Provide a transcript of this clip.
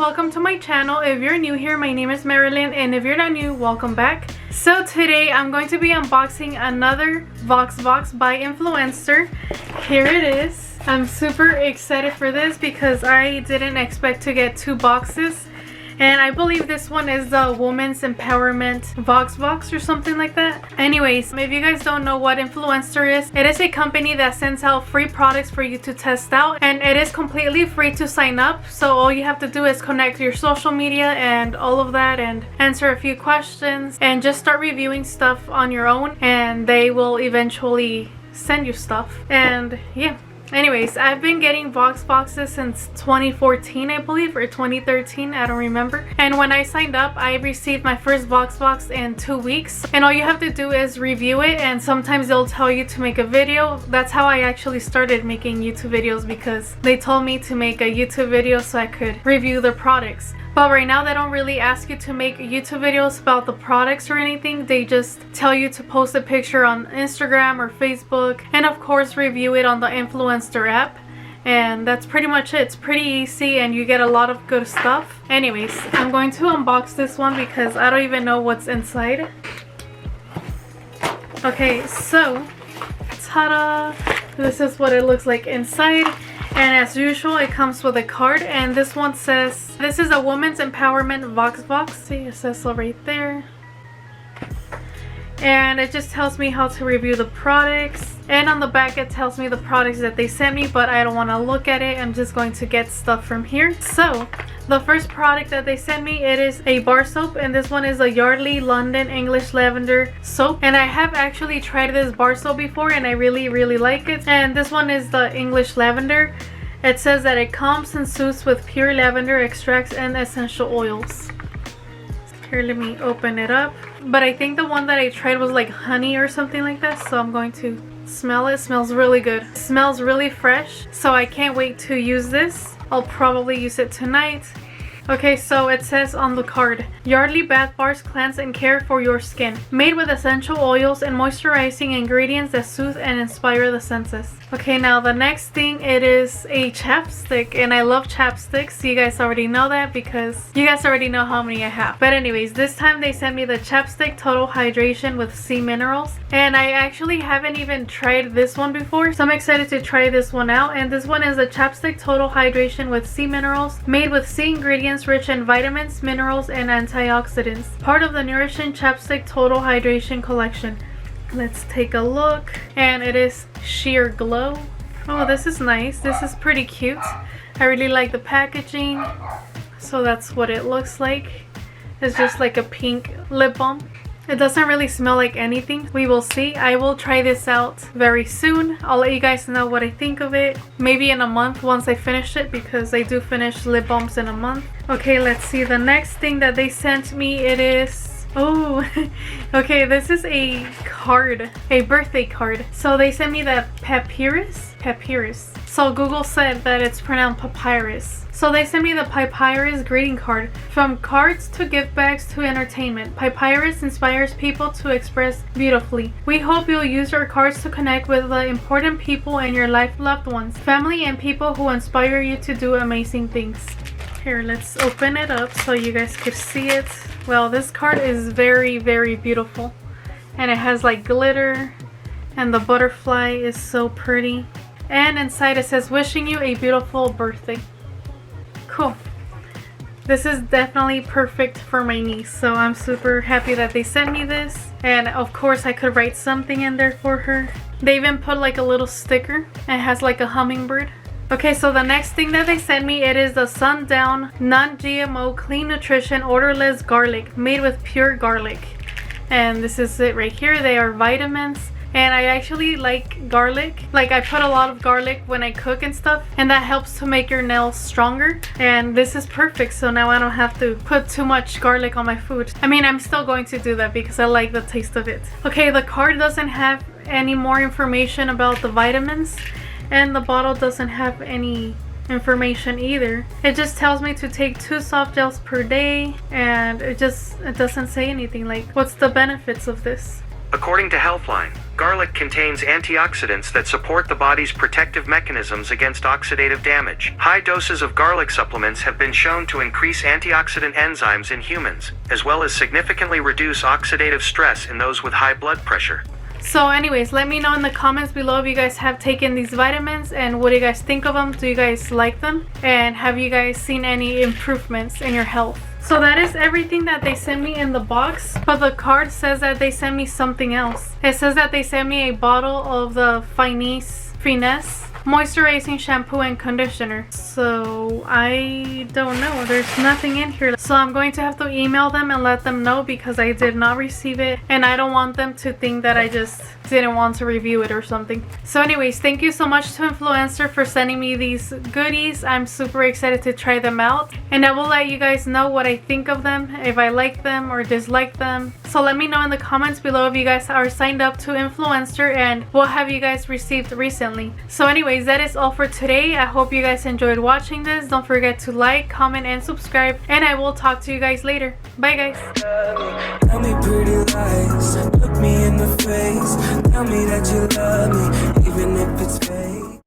welcome to my channel. If you're new here, my name is Marilyn, and if you're not new, welcome back. So today I'm going to be unboxing another VoxBox by Influenster. Here it is. I'm super excited for this because I didn't expect to get two boxes. And I believe this one is the Women's Empowerment VoxBox or something like that. Anyways, if you guys don't know what Influenster is, it is a company that sends out free products for you to test out. And it is completely free to sign up. So all you have to do is connect your social media and all of that and answer a few questions. And just start reviewing stuff on your own. And they will eventually send you stuff. And yeah. Anyways, I've been getting VoxBoxes since 2014, I believe, or 2013, I don't remember. And when I signed up, I received my first VoxBox in 2 weeks. And all you have to do is review it, and sometimes they'll tell you to make a video. That's how I actually started making YouTube videos, because they told me to make a YouTube video so I could review their products. But right now they don't really ask you to make YouTube videos about the products or anything. They just tell you to post a picture on Instagram or Facebook, and of course review it on the Influenster app. And that's pretty much it. It's pretty easy and you get a lot of good stuff. Anyways, I'm going to unbox this one because I don't even know what's inside. Okay, so ta-da! This is what it looks like inside. And as usual, it comes with a card, and this one says, this is a Women's Empowerment VoxBox. See, it says so right there. And it just tells me how to review the products. And on the back, it tells me the products that they sent me, but I don't want to look at it. I'm just going to get stuff from here. So, the first product that they sent me, it is a bar soap, and this one is a Yardley London English Lavender soap. And I have actually tried this bar soap before, and I really like it. And this one is the English Lavender. It says that it calms and soothes with pure lavender extracts and essential oils. Here, let me open it up. But I think the one that I tried was like honey or something like that, so I'm going to smell it. It smells really good. It smells really fresh, so I can't wait to use this. I'll probably use it tonight. Okay, so it says on the card, Yardley Bath Bars cleanse and care for your skin. Made with essential oils and moisturizing ingredients that soothe and inspire the senses. Okay, now the next thing, it is a chapstick, and I love chapsticks. You guys already know that because you guys already know how many I have. But anyways, this time they sent me the chapstick Total Hydration with sea minerals. And I actually haven't even tried this one before, so I'm excited to try this one out. And this one is the chapstick Total Hydration with sea minerals, made with sea ingredients rich in vitamins, minerals, and antioxidants. Part of the Nourishing Chapstick Total Hydration collection. Let's take a look. And it is Sheer Glow. Oh, this is nice. This is pretty cute. I really like the packaging. So that's what it looks like. It's just like a pink lip balm. It doesn't really smell like anything. We will see. I will try this out very soon. I'll let you guys know what I think of it. Maybe in a month once I finish it, because I do finish lip balms in a month. Okay, let's see. The next thing that they sent me, it is... oh, okay, this is a card. A birthday card. So they sent me the papyrus. So Google said that it's pronounced papyrus. So they sent me the Papyrus greeting card. From cards to gift bags to entertainment, Papyrus inspires people to express beautifully. We hope you'll use your cards to connect with the important people in your life, loved ones, family, and people who inspire you to do amazing things. Here, let's open it up so you guys could see it. Well, this card is very beautiful. And it has like glitter, and the butterfly is so pretty. And inside it says, wishing you a beautiful birthday. Cool. This is definitely perfect for my niece, so I'm super happy that they sent me this. And of course I could write something in there for her. They even put like a little sticker. It has like a hummingbird. Okay, so the next thing that they sent me, it is the Sundown Non-GMO Clean Nutrition Odorless Garlic, made with pure garlic. And this is it right here. They are vitamins. And I actually like garlic. Like, I put a lot of garlic when I cook and stuff, and that helps to make your nails stronger. And this is perfect, so now I don't have to put too much garlic on my food. I mean, I'm still going to do that because I like the taste of it. Okay, the card doesn't have any more information about the vitamins, and the bottle doesn't have any information either. It just tells me to take 2 soft gels per day, and it doesn't say anything like what's the benefits of this. According to Healthline, garlic contains antioxidants that support the body's protective mechanisms against oxidative damage. High doses of garlic supplements have been shown to increase antioxidant enzymes in humans, as well as significantly reduce oxidative stress in those with high blood pressure. So anyways, let me know in the comments below if you guys have taken these vitamins and what do you guys think of them. Do you guys like them? And have you guys seen any improvements in your health? So that is everything that they sent me in the box, but the card says that they sent me something else. It says that they sent me a bottle of the Finesse moisturizing shampoo and conditioner. So I don't know, there's nothing in here. So I'm going to have to email them and let them know because I did not receive it and I don't want them to think that I just didn't want to review it or something. So anyways, thank you so much to Influenster for sending me these goodies. I'm super excited to try them out and I will let you guys know what I think of them, if I like them or dislike them. So let me know in the comments below if you guys are signed up to Influenster and what have you guys received recently. So anyways, that is all for today. I hope you guys enjoyed watching this. Don't forget to like, comment, and subscribe, and I will talk to you guys later. Bye guys. Tell me pretty lies, look me in the face, tell me that you love me, even if it's fake.